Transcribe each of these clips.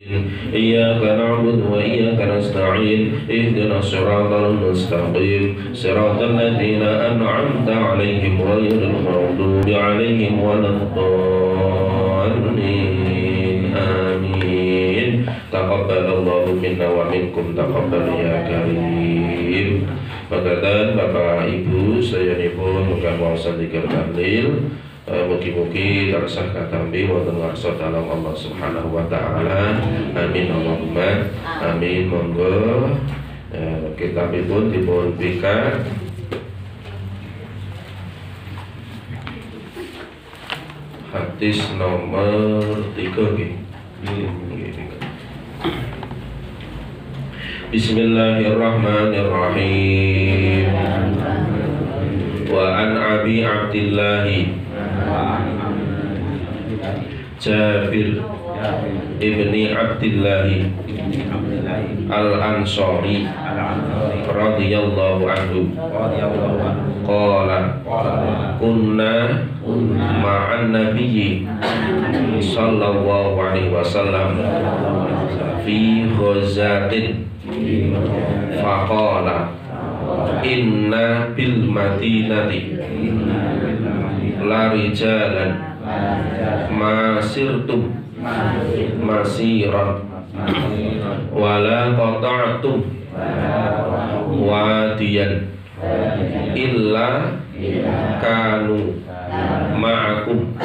إياك نعبد وإياك نستعين اهدنا الصراط المستقيم صراط الذين أنعمت عليهم غير المغضوب عليهم ولا الضالين آمين تقبل الله منا ومنكم تقبل يا كريم. Pakatan Bapak Ibu sayanipun muga wangsul dikir tahlil. Mugi-mugi tansah katampi wonten ngarsa dalem Allah Subhanahu wa taala. Amin Allahumma amin. Monggo kitabipun dipun bika hadis nomor 3 nggih. Bismillahirrahmanirrahim. Wa an Abi Abdillah Jabir ibni Abdillah Al-Ansari radhiyallahu anhu qala kunna ma'an nabiyyi sallallahu alaihi wasallam fi ghazatin faqala inna bil madinati la rijalan masirtum masiran wala qata'tum wadiyan illa kanu ma'akum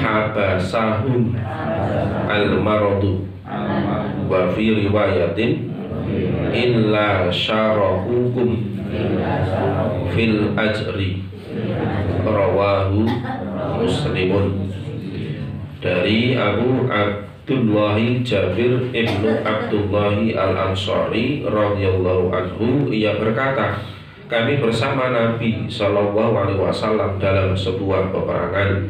habasahum al-maradu wa fi riwayatin illa syarahukum fil ajri rawahu Muslimun. Dari Abu Abdullah Jabir ibnu Abdullah Al-Ansari radhiyallahu anhu, ia berkata, kami bersama Nabi Shallallahu Alaihi Wasallam dalam sebuah peperangan.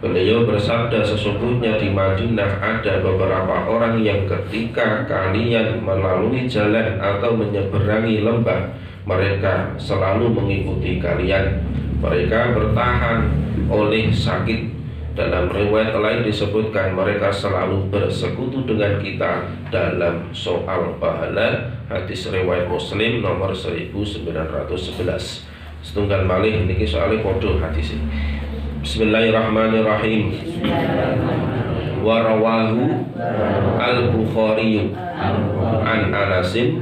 Beliau bersabda, sesungguhnya di Madinah ada beberapa orang yang ketika kalian melalui jalan atau menyeberangi lembah, mereka selalu mengikuti kalian. Mereka bertahan oleh sakit. Dalam riwayat lain disebutkan mereka selalu bersekutu dengan kita dalam soal pahala. Hadis riwayat Muslim nomor 1911. Setunggal malih niki soalnya podo hadis ini. Bismillahirrahmanirrahim. Wa rawahu al-Bukhari an Anasin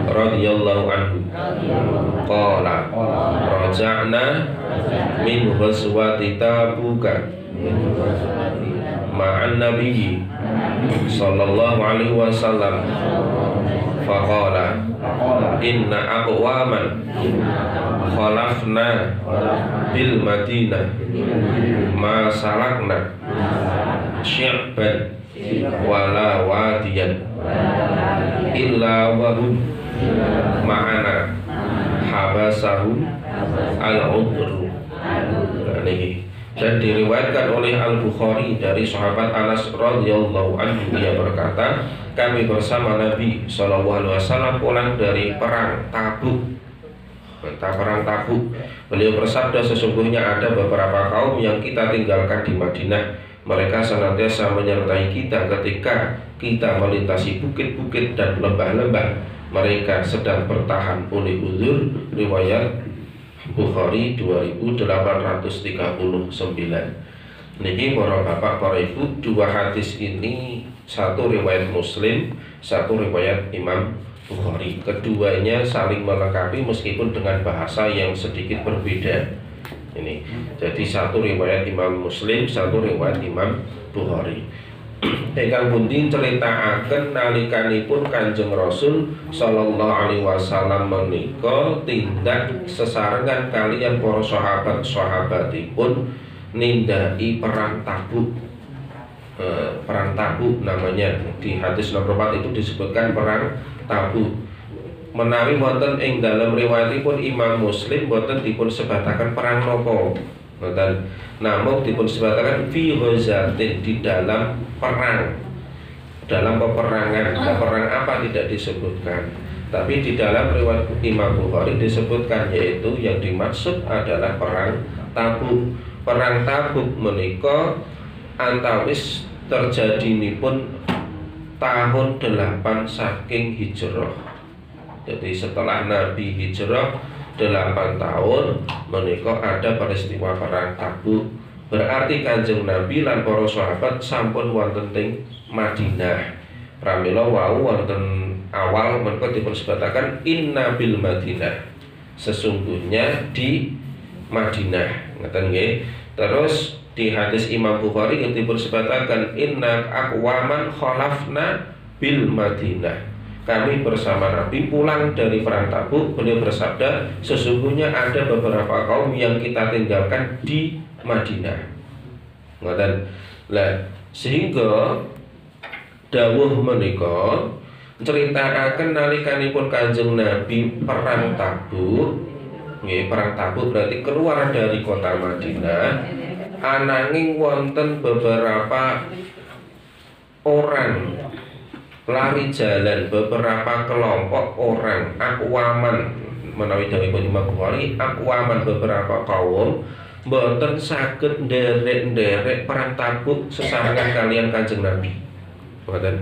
radhiyallahu anhu qala raja'na min ghazwati Tabuka ma'an nabiyyi sallallahu alaihi wasallam faqala inna aqwaman khalafna bil madinah ma salakna syi'ban wala wadiyan illa wahum ma'ana habasahum al-udru. Dan diriwayatkan oleh Al-Bukhari dari sahabat Anas radhiyallahu anhu, ia berkata, kami bersama Nabi SAW pulang dari perang Tabuk. Perang Tabuk. Beliau bersabda, sesungguhnya ada beberapa kaum yang kita tinggalkan di Madinah. Mereka senantiasa menyertai kita ketika kita melintasi bukit-bukit dan lembah-lembah. Mereka sedang bertahan oleh uzur. Riwayat Bukhari 2839. Niki para bapak, para ibu, dua hadis ini satu riwayat Muslim, satu riwayat Imam Bukhari. Keduanya saling melengkapi meskipun dengan bahasa yang sedikit berbeda. Ini jadi satu riwayat Imam Muslim, satu riwayat Imam Bukhari. Ingkang pundi critakaken nalikanipun Kanjeng Rasul sallallahu alaihi wasallam menika tindak sesarengan kalian para sahabat-sahabatipun nindaki perang Tabuk. Perang Tabuk namanya, di hadis nomor 4 itu disebutkan perang Tabuk. Menawi wonten ing dalam riwayatipun Imam Muslim boten dipun sebataken perang napa. Namun dipun sebataken fi ghazatin, di dalam perang, dalam peperangan. Nah, perang apa tidak disebutkan, tapi di dalam riwayat Imam Bukhari disebutkan, yaitu yang dimaksud adalah perang Tabuk. Perang Tabuk menika antawis terjadinipun tahun 8 saking hijrah. Jadi setelah Nabi hijrah 8 tahun menika ada peristiwa perang Tabuk. Berarti Kanjeng Nabi lan para sahabat sampun wonten teng Madinah. Pramila wau wonten awal menika dipunsebataken inna bil Madinah. Sesungguhnya di Madinah. Ngoten nggih. Terus di hadis Imam Bukhari yang dipunsebataken inna aqwaman khalafna bil Madinah. Kami bersama Nabi pulang dari perang Tabuk. Beliau bersabda, sesungguhnya ada beberapa kaum yang kita tinggalkan di Madinah. Ngoten. Lah sehingga dawuh menika nceritakaken nalikanipun Kanjeng Nabi perang Tabuk. Nggih, perang Tabuk berarti keluar dari kota Madinah. Ananging wonten beberapa orang lari jalan, beberapa kelompok orang akwaman menawi dawuhipun Imam Bukhari, akwaman beberapa kaum mboten saged nderek-nderek perang Tabuk sesarengan kalian Kanjeng Nabi. Mboten.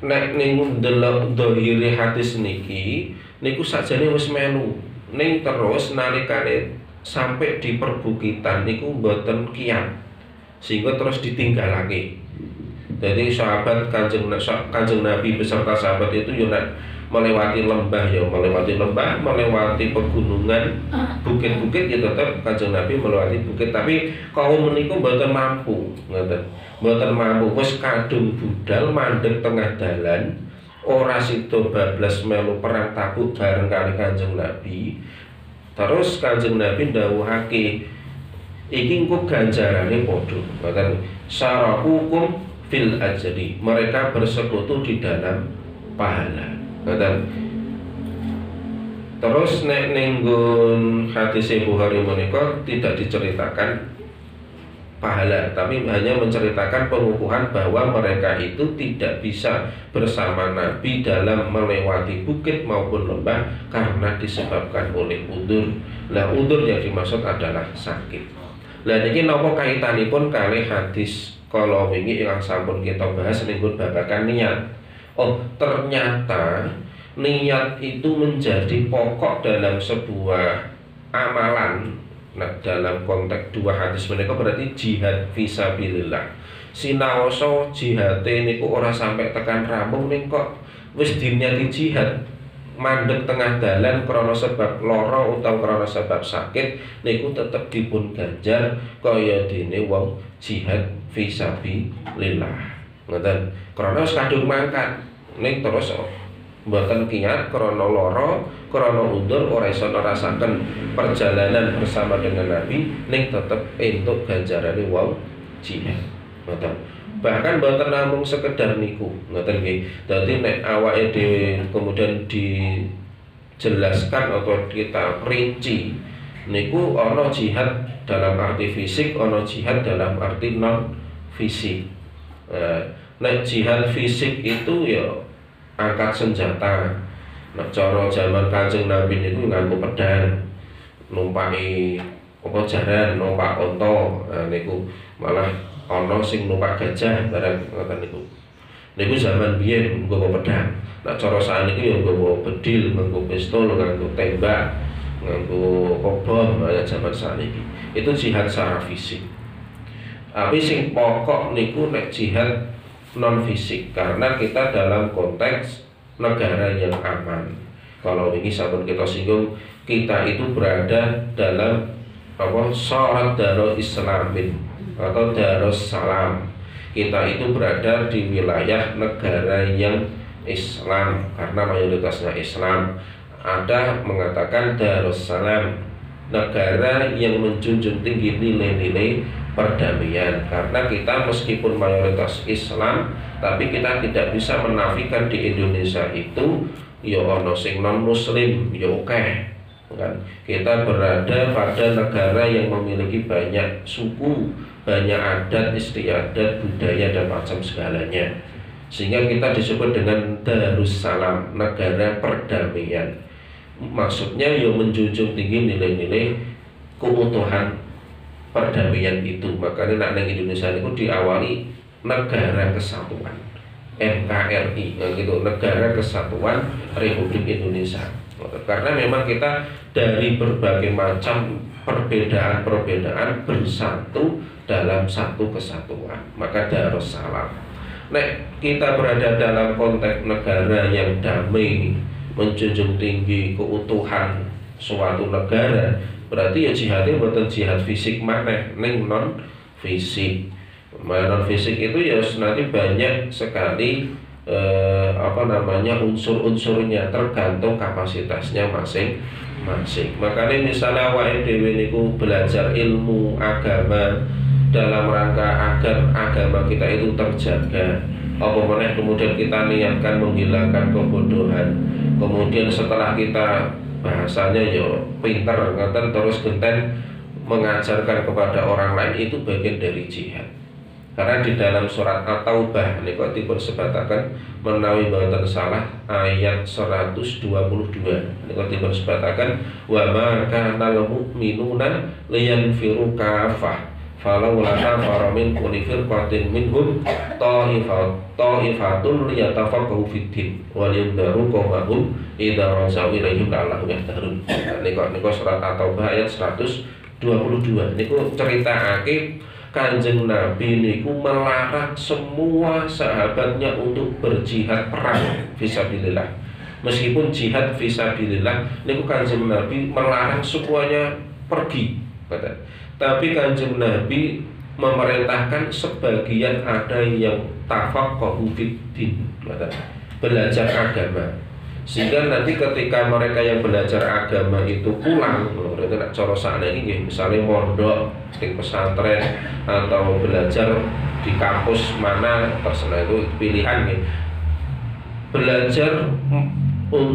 Nek ning ndelok dhahire hadis niki niku sakjane wis melu. Ning terus nalikane sampai di perbukitan niku mboten kiyat. Sehingga terus ditinggalake. Jadi sahabat Kanjeng Nabi beserta sahabat itu yo nek melewati lembah, melewati pegunungan, bukit-bukit ya tetap Kanjeng Nabi melewati bukit, tapi kaum meniku mboten mampu, mboten mampu, wis kadung budal mandeg tengah dalan, ora sida bablas melu perang Tabuk bareng kali Kanjeng Nabi. Terus Kanjeng Nabi ndhawuhake iki engko ganjarane padha, ngoten syarahukum fil ajri, mereka bersekutu di dalam pahala. Terus nek ninggun hadis Bukhari menika tidak diceritakan pahala, tapi hanya menceritakan pengukuhan bahwa mereka itu tidak bisa bersama Nabi dalam melewati bukit maupun lembah karena disebabkan oleh udzur. Lah udzur yang dimaksud adalah sakit. Lah niki napa kaitanipun kalih hadis kalau wingi yang sampun kita bahas ninggun babakan niat. Oh, ternyata niat itu menjadi pokok dalam sebuah amalan. Nah, dalam konteks dua hadis menika berarti jihad fisabilillah. Sinaosa jihate niku ora sampai tekan rampung ning kok wis diniati jihad mandeg tengah dalan krana sebab lara utawa krana sebab sakit niku tetep dipun ganjar kaya dene wong jihad fisabilillah. Ngoten. Krana wis kadung mangkat ning terus mboten kiyat krana lara, krana undur ora iso nerasaken perjalanan bersama dengan Nabi ning tetep entuk ganjarane wong jihad. Ngoten. Bahkan mboten namung sekedar niku, ngoten nggih. Dadi nek awake dhewe kemudian dijelaskan atau kita rinci niku ana jihad dalam arti fisik, ana jihad dalam arti non fisik. Nek jihad fisik itu ya angkat senjata. Nek cara zaman Kanjeng Nabi niku nganggo pedang, numpaki apa jaran, numpak unta, niku malah ana sing numpak gajah barang ngoten niku. Niku zaman biyen nggo pedang. Nek cara saniki ya nggo bedil, nggo pistol, nggo tembak, nggo bom zaman saniki. Itu jihad secara fisik. Tapi sing pokok niku nek jihad non fisik karena kita dalam konteks negara yang aman. Kalau ini sampun kita singgung, kita itu berada dalam apa syarat darul islamin atau darus salam. Kita itu berada di wilayah negara yang Islam karena mayoritasnya Islam. Ada mengatakan Darussalam, negara yang menjunjung tinggi nilai-nilai perdamaian. Karena kita meskipun mayoritas Islam, tapi kita tidak bisa menafikan di Indonesia itu ya ono sing non muslim ya oke. Kan kita berada pada negara yang memiliki banyak suku, banyak adat, istiadat, budaya dan macam segalanya. Sehingga kita disebut dengan Darussalam, negara perdamaian. Maksudnya ya menjunjung tinggi nilai-nilai keutuhan perdamaian itu. Makanya nak nang Indonesia itu diawali Negara Kesatuan NKRI, gitu, Negara Kesatuan Republik Indonesia. Karena memang kita dari berbagai macam perbedaan-perbedaan bersatu dalam satu kesatuan, maka Darussalam. Nek kita berada dalam konteks negara yang damai, menjunjung tinggi keutuhan suatu negara, berarti ya jihadnya bukan jihad fisik mana, neng non fisik. Non fisik itu ya nanti banyak sekali unsur-unsurnya, tergantung kapasitasnya masing-masing. Makanya misalnya awake dhewe niku belajar ilmu agama dalam rangka agar agama kita itu terjaga. Apa meneh kemudian kita niatkan menghilangkan kebodohan. Kemudian setelah kita bahasanya yo pinter ngeten terus genten mengajarkan kepada orang lain, itu bagian dari jihad. Karena di dalam surat At-Taubah niku dipun sebataken menawi mboten salah ayat 122 niku dipun sebataken wa ma kana lil mu'minuna liyanfiru kafah falaula nafara min kulli firqatin minhum ta'ifatun liyatafaqahu fid-din wa liyundaru qawmahum idza raja'u ilaihim la'allahum yahtadun. Niku surat At-Taubah ayat 122 niku critakake Kanjeng Nabi niku melarang semua sahabatnya untuk berjihad perang fisabilillah. Meskipun jihad fisabilillah niku Kanjeng Nabi melarang semuanya pergi, kata. Tapi Kanjeng Nabi memerintahkan sebagian ada yang tafaqahu fiddin, kata, belajar agama. Sehingga nanti ketika mereka yang belajar agama itu pulang, berarti nak cara sakniki misalnya mondok di pesantren atau belajar di kampus mana terserah, itu pilihan nih. Belajar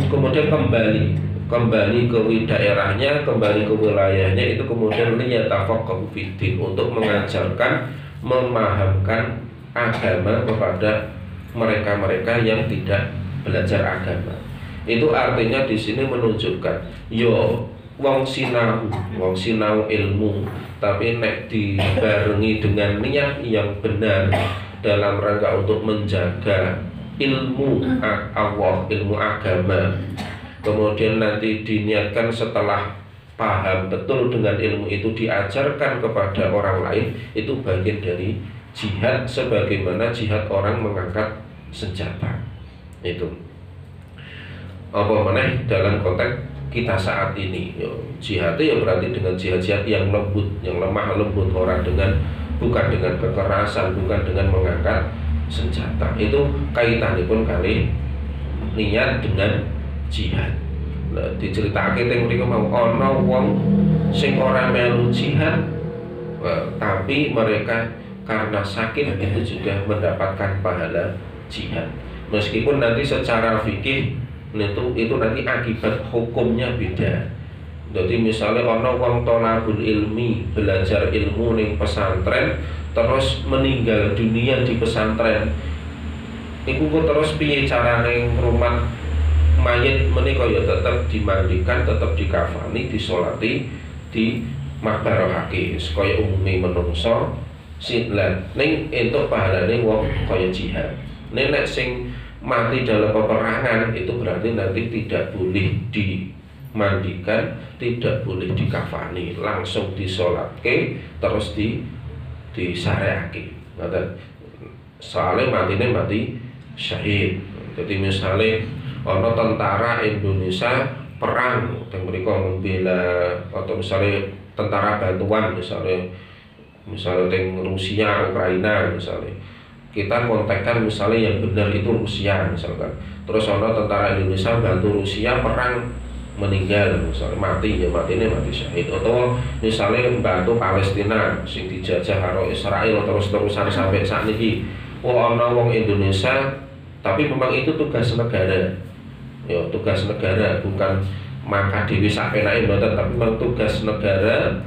kemudian kembali ke daerahnya, kembali ke wilayahnya, itu kemudian liyatafaqahu fiddin, untuk mengajarkan, memahamkan agama kepada mereka-mereka yang tidak belajar agama. Itu artinya di sini menunjukkan yo wong sinau ilmu, tapi nek dibarengi dengan niat yang benar dalam rangka untuk menjaga ilmu Allah, ilmu agama. Kemudian nanti diniatkan setelah paham betul dengan ilmu itu diajarkan kepada orang lain, itu bagian dari jihad, sebagaimana jihad orang mengangkat senjata. Itu apa meneh dalam konteks kita saat ini jihad ya berarti dengan jihad-jihad yang lembut, yang lemah lembut, orang bukan dengan kekerasan, bukan dengan mengangkat senjata. Itu kaitannya pun kali niat dengan jihad. Nah, diceritake teng mriko mau ana wong sing ora melu jihad, tapi mereka karena sakit itu juga mendapatkan pahala jihad. Meskipun nanti secara fikih itu nanti akibat hukumnya beda. Jadi misalnya orang wong tolabul ilmi, belajar ilmu ning pesantren terus meninggal dunia di pesantren, iku kok terus piye carane ngrumat mayit menika ya tetap dimandikan, tetap dikafani, disolati, di makbarohake kaya umume menungso silan ning entuk pahalane wong kaya jihad. Nek sing mati dalam peperangan itu berarti nanti tidak boleh dimandikan, tidak boleh dikafani, langsung disolatke terus disareake. Soalnya matinya mati syahid. Jadi misalnya ono tentara Indonesia perang yang mereka membela, atau misalnya tentara bantuan misalnya yang Rusia, Ukraina misalnya, kita kontakkan misalnya yang benar itu Rusia misalkan, terus ono tentara Indonesia bantu Rusia perang meninggal misalnya, mati syahid. Atau misalnya bantu Palestina sing dijajah karo Israel terus-terusan sampai saat ini, ono wong Indonesia tapi memang itu tugas negara, ya tugas negara, bukan maka dewi sapenake mboten, tapi memang tugas negara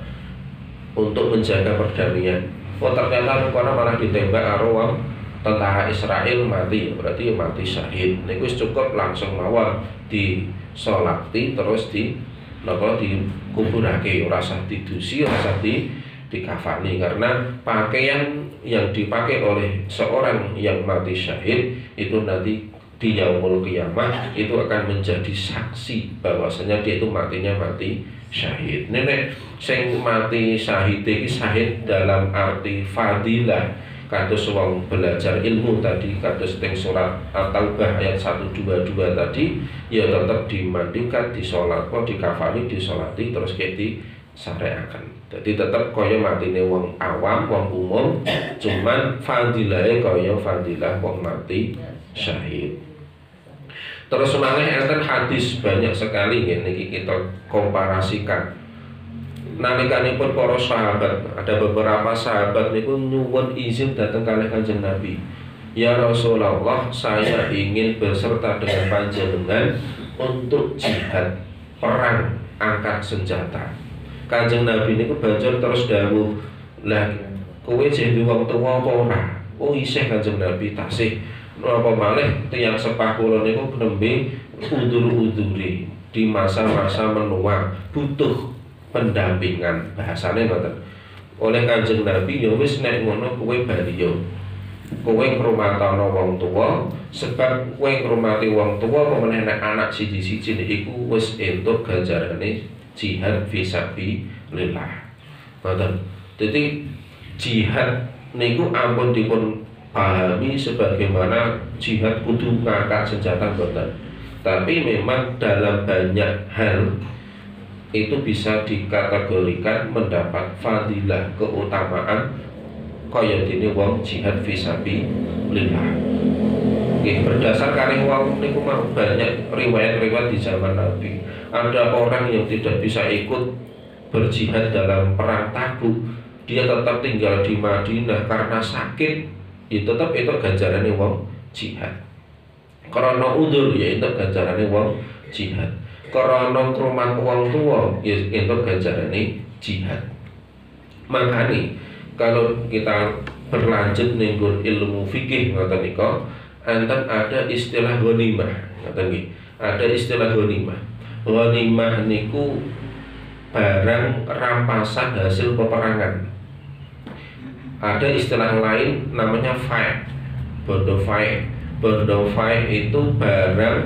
untuk menjaga perdamaian. Ternyata karena malah ditembak karo wong tentara Israel mati, berarti mati syahid. Niku cukup langsung mawon disolati terus dikuburake, ora usah didusi, ora usah dikafani, karena pakaian yang dipakai oleh seorang yang mati syahid itu nanti di yaumul qiyamah itu akan menjadi saksi bahwasanya dia itu matinya mati syahid. Nenek sing mati syahid iki syahid dalam arti fadilah, kados wong belajar ilmu tadi, kados teng surat At-Taubah ayat 122 tadi, ya tetap dimandikan, disolatkan, dikafani, disolati, terus di syariakan. Jadi tetap kaya matine wong awam, wong umum, cuman fadilahnya kaya fadilah wong mati syahid. Terus malih enten hadis banyak sekali niki kita komparasikan. Nalikanipun para sahabat, ada beberapa sahabat niku nyuwun izin datang kalih Kanjeng Nabi. Ya Rasulullah, saya ingin berserta dengan panjenengan untuk jihad, perang, angkat senjata. Kanjeng Nabi niku banjur terus dawuh, "Lah kowe jek wong tuwa apa ora?" Oh isih Kanjeng Nabi tasih. Napa malih tiyang sepah kula niku nembe udur-uduri di masa-masa menua butuh pendampingan, bahasane ngoten. Oleh Kanjeng Nabi ya wis nek ngono kowe bariya. Kowe ngrumatana wong tuwa, sebab kowe ngrumati wong tuwa apa meneh nek anak siji-siji niku wis entuk ganjarane jihad fisabilillah. Ngoten. Dadi jihad niku ampun dipun pahami sebagaimana jihad kudu ngangkat senjata boten. Tapi memang dalam banyak hal itu bisa dikategorikan mendapat fadilah, keutamaan kaya dene wong jihad fisabilillah. Nggih, berdasar kali wong niku mau banyak riwayat-riwayat di zaman Nabi. Ada orang yang tidak bisa ikut berjihad dalam perang Tabuk, dia tetap tinggal di Madinah karena sakit. Ya tetap itu ganjarane wong jihad. Karena udzur ya itu ganjarane wong jihad. Karena ngrumat wong tuwa ya itu ganjarane jihad. Makanya kalau kita berlanjut nenggon ilmu fikih ngoten nika, enten ada istilah ghanimah, ngoten nggih. Ada istilah ghanimah. Ghanimah niku barang rampasan hasil peperangan. Ada istilah lain namanya fai, bondo fai. Bondo fai itu barang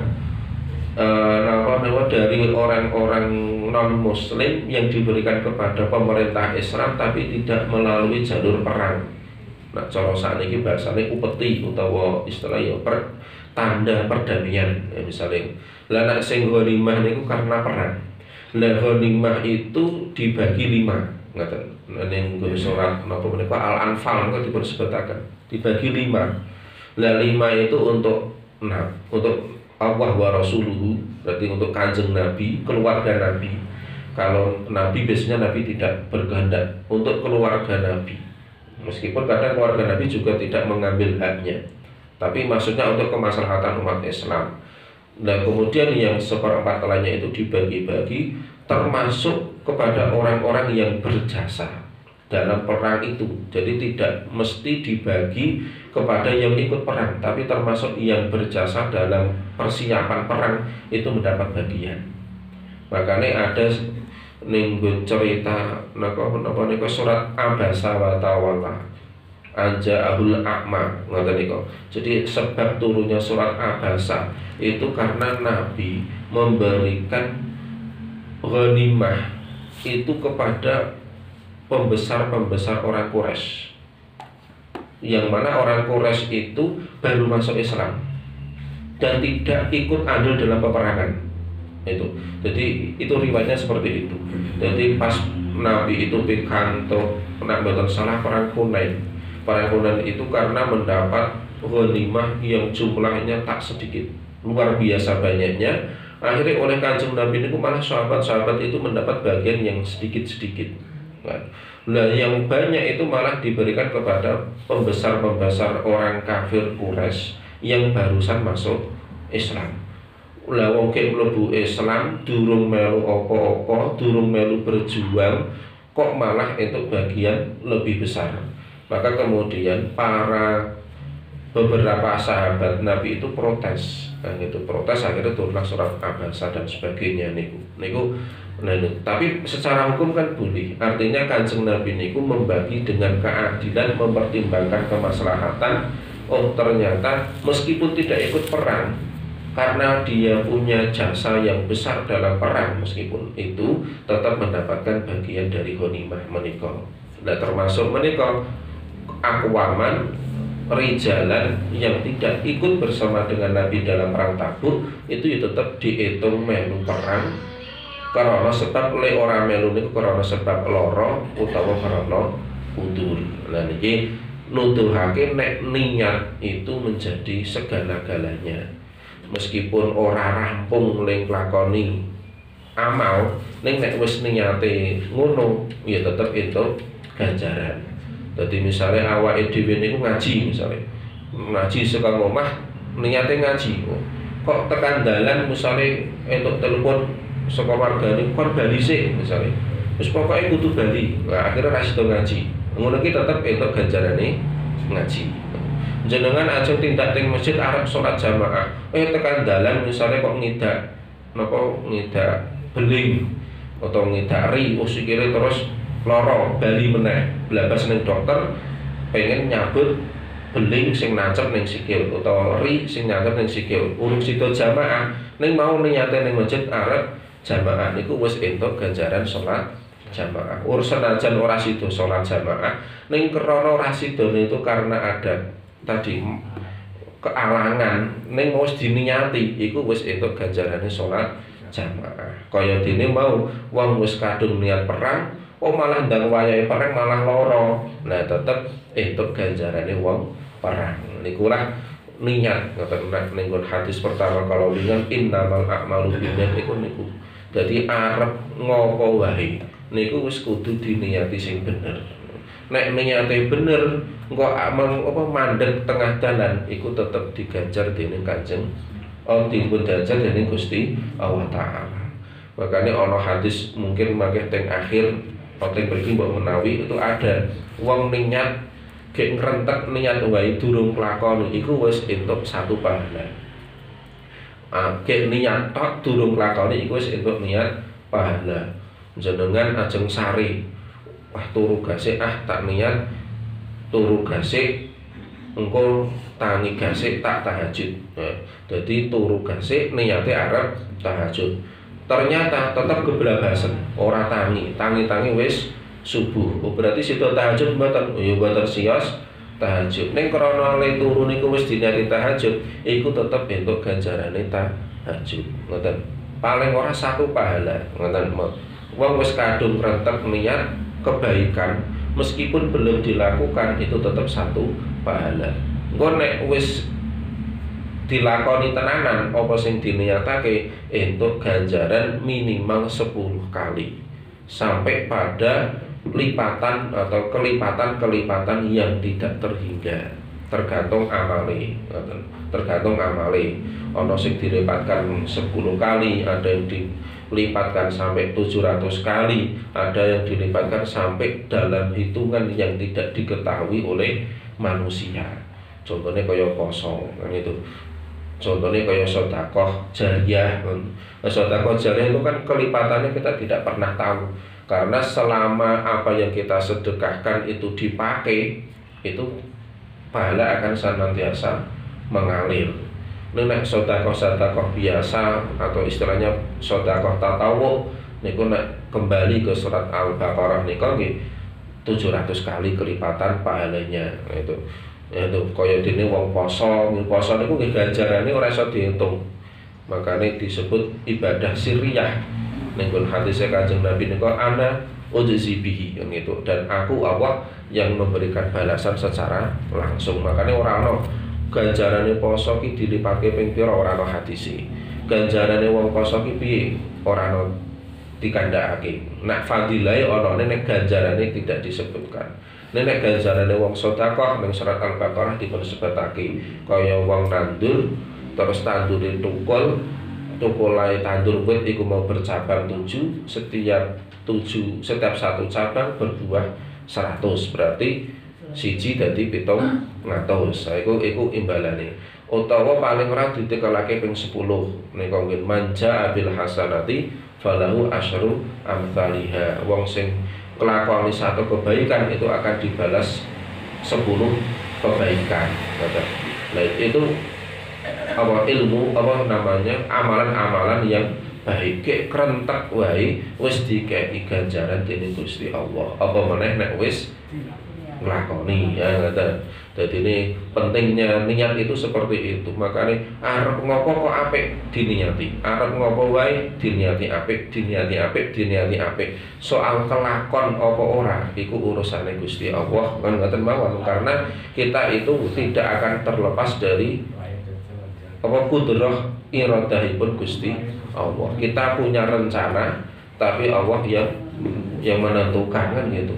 dari orang-orang non-muslim yang diberikan kepada pemerintah Islam tapi tidak melalui jalur perang. Nah, cara sakniki bahasane upeti utawa istilah ya tanda perdamaian ya misalnya. Lah nek sing ghanimah niku karena perang. Lah ghanimah itu dibagi 5. Ngaten ning surat napa menika Al-Anfal niku disebutaken dibagi 5. Lah 5 itu untuk Allah wa Rasuluhu, berarti untuk Kanjeng Nabi, keluarga Nabi. Kalau Nabi biasanya Nabi tidak berkehendak untuk keluarga Nabi. Meskipun kadang keluarga Nabi juga tidak mengambil haknya. Tapi maksudnya untuk kemaslahatan umat Islam. Nah, kemudian yang seperempat lainnya itu dibagi-bagi termasuk kepada orang-orang yang berjasa dalam perang itu. Jadi tidak mesti dibagi kepada yang ikut perang, tapi termasuk yang berjasa dalam persiapan perang itu mendapat bagian. Makanya ada ninggun cerita napa surat Abasa wa Tawalla Anja'ahul A'ma ngoten niku. Jadi sebab turunnya surat Abasa itu karena Nabi memberikan ghanimah itu kepada pembesar-pembesar orang Quraisy, yang mana orang Quraisy itu baru masuk Islam dan tidak ikut andil dalam peperangan itu. Jadi itu riwayatnya seperti itu. Jadi pas Nabi itu pikantuk nek mboten salah perang Hunain. Perang Hunain itu karena mendapat ghanimah yang jumlahnya tak sedikit, luar biasa banyaknya. Akhirnya oleh Kanjeng Nabi itu malah sahabat-sahabat itu mendapat bagian yang sedikit-sedikit. Nah, yang banyak itu malah diberikan kepada pembesar-pembesar orang kafir Quraisy yang barusan masuk Islam. Lah wong ki mlebu Islam durung melu apa-apa, durung melu berjuang, kok malah entuk bagian lebih besar. Maka kemudian para beberapa sahabat Nabi itu protes, kan itu protes, akhirnya turunlah surat Abasa dan sebagainya niku. Nah, tapi secara hukum kan boleh. Artinya Kanjeng Nabi niku membagi dengan keadilan, mempertimbangkan kemaslahatan. Oh, ternyata meskipun tidak ikut perang, karena dia punya jasa yang besar dalam perang, meskipun itu tetap mendapatkan bagian dari ghanimah menika. Nah, termasuk menika aqwaman rijalan yang tidak ikut bersama dengan Nabi dalam perang Tabuk itu ya tetap dihitung melu perang karena sebab oleh orang melu niku karena sebab lara utawa karena udur. Nah niki nuduhake nek niat itu menjadi segala-galanya. Meskipun ora rampung ning lakoni amal, ning nek wis niate ngono ya tetep entuk ganjaran. Jadi misalnya awake dhewe niku ngaji, misalnya ngaji saka omah niate ngaji, kok tekan dalan misalnya entuk telepon saka wargane kon bali sik misalnya, wis pokoke kudu bali, nah, akhirnya ra sida ngaji, ngono ki tetep entuk ganjarane ngaji. Jenengan ajeng tindak teng masjid arep salat jamaah, tekan dalan misalnya kok ngidak napa ngidak beling atau ngidak ri, sikile terus loro bali meneh blabas ning dokter pengen nyabut beling sing nancep ning sikil utawa ri sing nancep ning sikil urung sida jamaah ning mau niate ning masjid arep jamaah niku wis entuk ganjaran salat jamaah. Senajan ora sida salat jamaah ning krana ora sidane itu karena ada tadi kealangan ning wis diniati iku wis entuk ganjarane salat jamaah. Kaya dene mau wong wis kadung niat perang malah ndang wayahe perang malah lara. Nah tetep entuk ganjarane wong perang. Nikulah niat ngoten ning hadis pertama kalau dengan innamal a'malu binniyat iku niku. Dadi arep ngopo wae niku wis kudu diniati sing bener. Nek niate bener engko mandeg tengah dalan iku tetep diganjar dening Kanjeng dipun ganjar dening Gusti Allah Ta'ala. Makanya ana hadis mungkin mangke teng akhir Otek pergi mbok menawi itu ada wong niat gek ngrentek niat wae durung kelakon iku wis entuk satu pahala. Gek niat tok durung kelakon iku wis entuk niat pahala. Jenengan ajeng sari turu gasik tak niat turu gasik engko tangi gasik tak tahajud. Dadi turu gasik niate arep tahajud. Ternyata tetap kebelabasan ora tangi wis subuh. Berarti sida tahajud mboten ya mboten sios tahajud. Ning krana le turu niku wis dinari tahajud, iku tetep entuk ganjarane tahajud. Ngoten. Paling ora satu pahala. Ngoten. Wong wis kadung rentek niat kebaikan meskipun belum dilakukan itu tetap satu pahala. Engko nek wis dilakoni tenanan apa sing diniatake entuk ganjaran minimal 10 kali sampai pada lipatan atau kelipatan yang tidak terhingga, tergantung amale. Ana sing dilipatkan 10 kali, ada yang dilipatkan sampai 700 kali, ada yang dilipatkan sampai dalam hitungan yang tidak diketahui oleh manusia. Contohnya kaya poso kan itu. Contohnya kayak sedekah jariyah. Sedekah jariyah itu kan kelipatannya kita tidak pernah tahu. Karena selama apa yang kita sedekahkan itu dipakai, itu pahala akan senantiasa mengalir. Nek sedekah biasa atau istilahnya sedekah tatawwu niku nek kembali ke surat Al-Baqarah niku nggih 700 kali kelipatan pahalanya itu. Itu kaya dene wong poso niku nggih ganjarane ora iso diitung. Makane disebut ibadah sirriyah. Ning hadis Kanjeng Nabi niku ana ujzi bihi gitu. Dan aku Allah yang memberikan balasan secara langsung. Makane ora ana ganjarane poso ki dilipatke ping pira ora ana hadise. Ganjarane wong poso ki piye ora ana dikandhakake. Nek fadilahe ana nek ganjarane tidak disebutkan. Nek ganjarane wong sedekah ning surat Al-Baqarah dipun sebutake kaya wong nandur terus tandure tukul tukulae tandur wit iku mau bercabang 7, setiap satu cabang berbuah 100, berarti siji dadi 700. Iku imbalane. Utawa paling ora ditekelake ping 10 nika nggih manja bil hasanati falahu asyru amsalihha. Wong sing nglakoni satu kebaikan itu akan dibalas 10 kebaikan. Nah, itu apa ilmu apa namanya amalan-amalan yang baik kek krentek wae wis dikeki ganjaran dening Gusti Allah. Apa meneh nek wis nglakoni ya ngoten. Dadi ini pentingnya niat itu seperti itu. Makanya arep ngopo kok apik diniati. Arep ngopo wae diniati apik, diniati apik, diniati apik. Soal kelakon apa ora iku urusane Gusti Allah kan ngoten mawon. Karena kita itu tidak akan terlepas dari apa kudrah iradahipun Gusti Allah. Kita punya rencana tapi Allah yang menentukan kan gitu.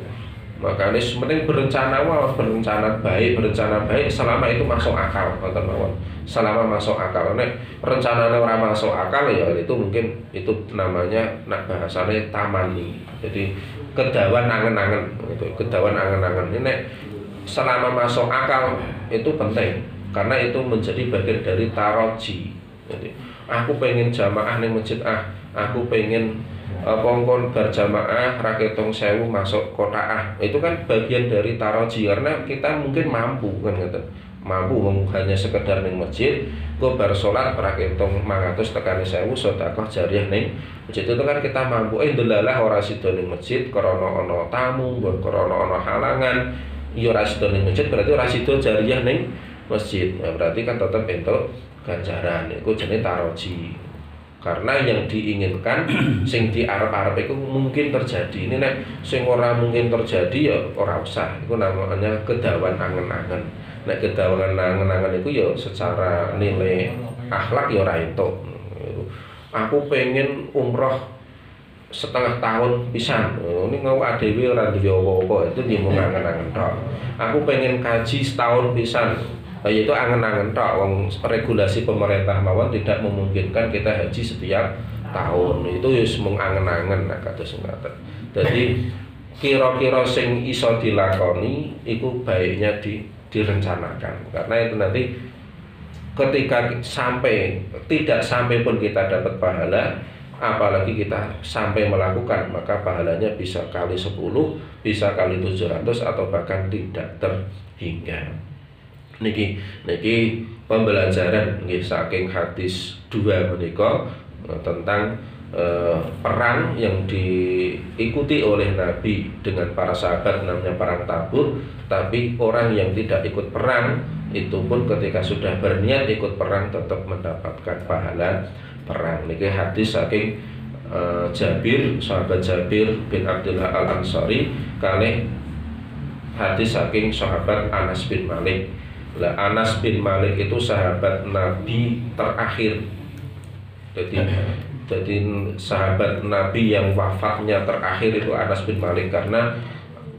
Makanya mending berencana berencana baik selama itu masuk akal selama masuk akal. Nek rencananya orang masuk akal ya itu mungkin itu namanya nak bahasanya tamani. Jadi kedawan angen-angen gitu. Kedawan angen-angen ini nek selama masuk akal itu penting karena itu menjadi bagian dari taroji. Jadi aku pengen jamaah ning masjid aku pengen pongkon berjamaah raketong sewu masuk kota itu kan bagian dari taroji karena kita mungkin mampu kan gitu. Mampu hanya sekedar ning masjid gue bar sholat raketong 500 tekan 1000 sedekah jariah ning masjid itu kan kita mampu ndelalah ora sida ning masjid krana ana tamu krana ana halangan ya ora sida ning masjid berarti ora sida jariah ning masjid. Nah, berarti kan tetap entuk ganjaran itu jenenge taroji. Karena yang diinginkan sing diarep-arep itu mungkin terjadi. Ini nek sing ora mungkin terjadi ya ora usah. Itu namanya kedawan angen-angen. Nek kedawan angen-angen itu ya secara nilai akhlak ya ora entuk. Aku pengen umroh setengah tahun pisan. Ini ngau adewe ora duwe apa-apa itu dia mau angen-angen tok. Aku pengen kaji setahun pisan. Yaitu angen-angen tok wong regulasi pemerintah mawon tidak memungkinkan kita haji setiap tahun. Itu ya mung angen-angen nek kados ngoten. Dadi kira-kira sing iso dilakoni iku baiknya direncanakan. Karena itu nanti ketika tidak sampai pun kita dapat pahala, apalagi kita sampai melakukan maka pahalanya bisa kali 10, bisa kali 700 atau bahkan tidak terhingga. Niki pembelajaran nggih saking hadis 2 menika tentang perang yang diikuti oleh Nabi dengan para sahabat namanya perang Tabuk. Tapi orang yang tidak ikut perang itu pun ketika sudah berniat ikut perang tetap mendapatkan pahala perang. Niki hadis saking Jabir, sahabat Jabir bin Abdullah Al-Ansari kalih hadis saking sahabat Anas bin Malik. Lah Anas bin Malik itu sahabat Nabi terakhir. Jadi sahabat Nabi yang wafatnya terakhir itu Anas bin Malik karena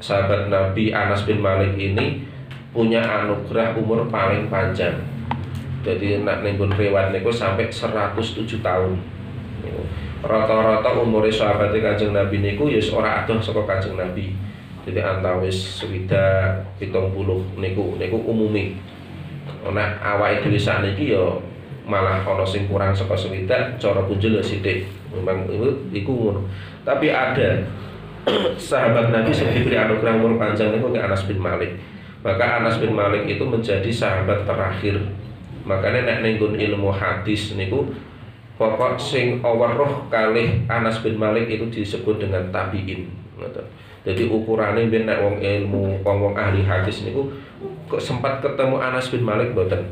sahabat Nabi Anas bin Malik ini punya anugerah umur paling panjang. Jadi nak nenggon riwayat niku sampai 107 tahun. Rata-rata umur sahabat Kanjeng Nabi niku ya ora adoh saka Kanjeng Nabi. Jadi antawis swidak 70 niku umumi. Nek awake dhewe sakniki ya malah ana sing kurang saka swidak cara punjul sithik. Memang iku ngono. Tapi ada sahabat Nabi sing diberi anugerah umur panjang niku Anas bin Malik. Maka Anas bin Malik itu menjadi sahabat terakhir. Makanya nek nenggon ilmu hadis niku pokok sing weruh kalih Anas bin Malik itu disebut dengan tabiin. Jadi ukurannya ben nek wong ilmu wong ahli hadis niku kok sempat ketemu Anas bin Malik mboten.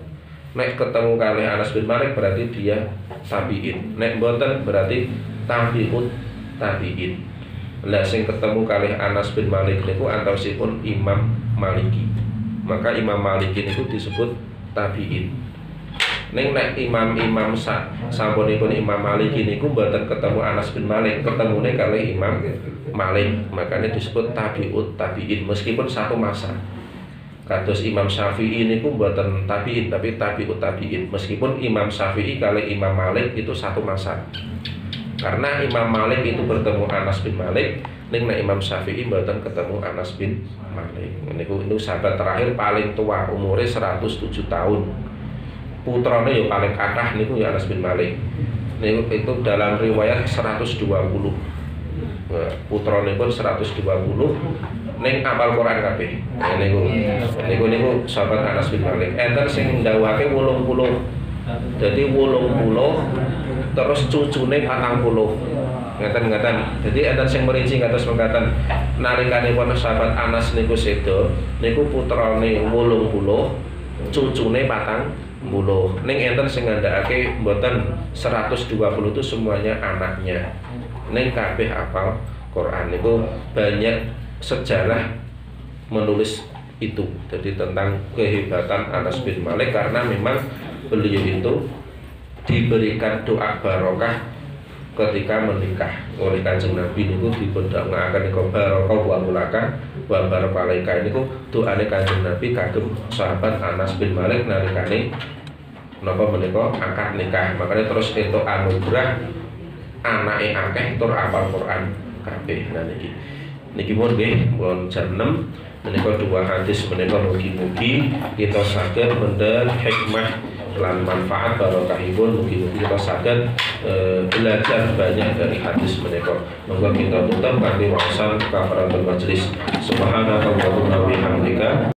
Nek ketemu kali Anas bin Malik berarti dia tabiin. Nek mboten berarti tabiut tabiin. Lah sing ketemu kali Anas bin Malik niku antawisipun Imam Maliki. Maka Imam Maliki niku disebut tabiin. Ning nek imam-imam sampunipun Imam Maliki niku mboten ketemu Anas bin Malik, ketemune kali Imam Malik, makanya disebut tabiut tabiin meskipun satu masa. Kados Imam Syafi'i niku mboten tabiin tapi tabiut tabiin meskipun Imam Syafi'i kali Imam Malik itu satu masa. Karena Imam Malik itu bertemu Anas bin Malik, ning Imam Syafi'i mboten ketemu Anas bin Malik. Niku sahabat terakhir paling tua, umurnya 107 tahun. Putrane ya paling kathah niku ya Anas bin Malik. Niku itu dalam riwayat 120. Nah, putrane pun 120 ning apal Quran kabeh. Niku sahabat Anas bin Malik. Enten sing ndawuhake 80. Jadi 80 terus cucune 40. Ngeten. Jadi enten sing merinci kados mengkaten nalikanipun sahabat Anas niku sedo, niku putrane 80, cucune 40. Ning enten sing ngandhakake mboten 120 itu semuanya anaknya. Ning kabeh hafal Quran. Niku banyak sejarah menulis itu. Jadi tentang kehebatan Anas bin Malik karena memang beliau itu diberikan doa barokah ketika menikah oleh Kanjeng Nabi. Niku dipundhongaken niku barokah wa mulaka wa barakalaika. Niku doane Kanjeng Nabi kagem sahabat Anas bin Malik nalikane napa menika akad nikah. Makanya terus entuk anugerah anake akeh tur hafal Quran kabeh. Nah niki mun nggih mun jam 6 menika dua hadis menika mugi-mugi kita saged mendel hikmah lan manfaat barokahipun, mugi-mugi kita saged belajar banyak dari hadis menika. Monggo kita tutup kanthi waosan kafaratul majelis. Subhanakallahumma wa bihamdika